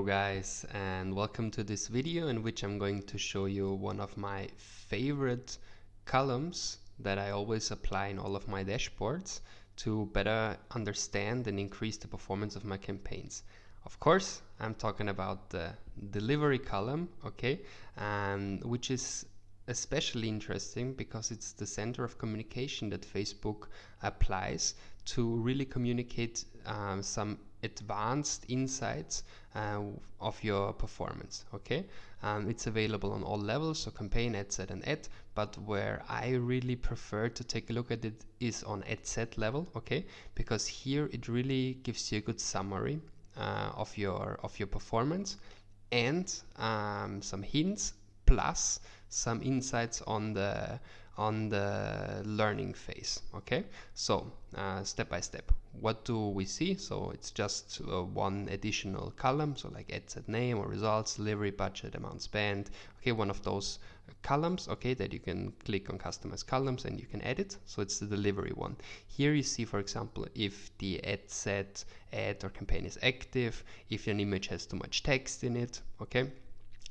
guys, and welcome to this video in which I'm going to show you one of my favorite columns that I always apply in all of my dashboards to better understand and increase the performance of my campaigns. Of course, I'm talking about the delivery column, okay, which is especially interesting because it's the center of communication that Facebook applies to really communicate some advanced insights of your performance. Okay, it's available on all levels, so campaign, ad set, and ad. But where I really prefer to take a look at it is on ad set level. Okay, because here it really gives you a good summary of your performance and some hints plus some insights on the learning phase. Okay, so step by step, what do we see? So it's just one additional column, so like ad set name or results, delivery budget, amount spent. Okay, one of those columns, okay, that you can click on customize columns and you can edit. So it's the delivery one. Here you see, for example, if the ad set, ad or campaign is active, if an image has too much text in it. Okay,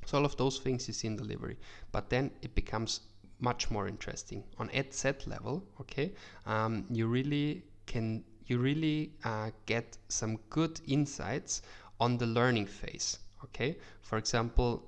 so all of those things you see in delivery, but then it becomes much more interesting on ad set level. Okay, you really get some good insights on the learning phase. Okay, for example,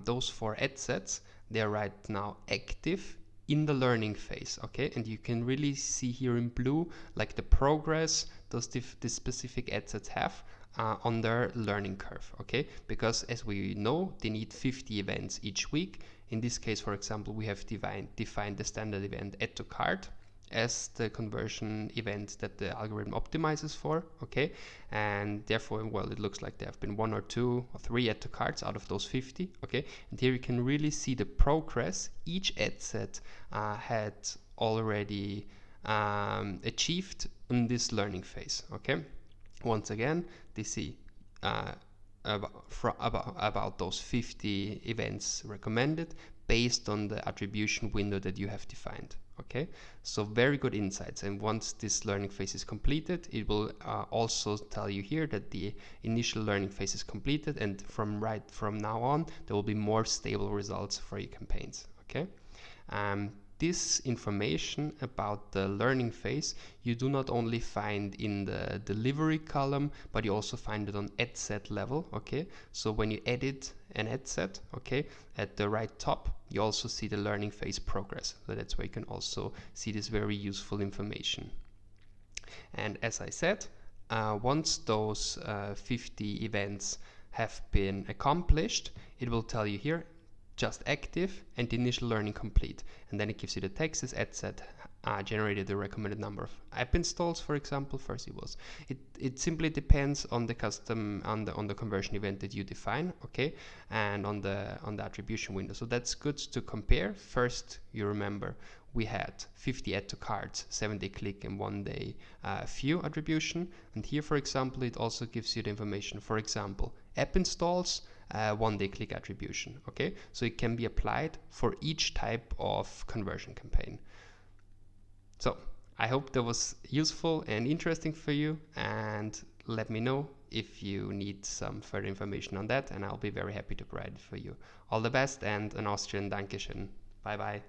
those 4 ad sets, they are right now active in the learning phase. Okay, and you can really see here in blue like the progress those specific ad sets have on their learning curve. Okay, because as we know, they need 50 events each week. In this case, for example, we have defined the standard event add to cart as the conversion event that the algorithm optimizes for. Okay, and therefore, well, it looks like there have been 1 or 2 or 3 add to carts out of those 50. Okay, and here you can really see the progress each ad set had already achieved in this learning phase. Okay, once again, they see about those 50 events recommended based on the attribution window that you have defined. Okay, so very good insights. And once this learning phase is completed, it will also tell you here that the initial learning phase is completed, and from now on there will be more stable results for your campaigns. Okay, this information about the learning phase you do not only find in the delivery column, but you also find it on ad set level. Okay, so when you edit an ad set, okay, at the right top you also see the learning phase progress. So that's where you can also see this very useful information. And as I said, once those 50 events have been accomplished, it will tell you here just active and the initial learning complete, and then it gives you the text as ad set generated the recommended number of app installs. For example, first it simply depends on the custom on the conversion event that you define. Okay, and on the attribution window. So that's good to compare. First, you remember we had 50 add to carts, 7-day click and 1-day view attribution, and here, for example, it also gives you the information, for example, app installs, 1-day click attribution. Okay, so it can be applied for each type of conversion campaign. So I hope that was useful and interesting for you, and let me know if you need some further information on that, and I'll be very happy to provide it for you. All the best and an Austrian Dankeschön. Bye bye.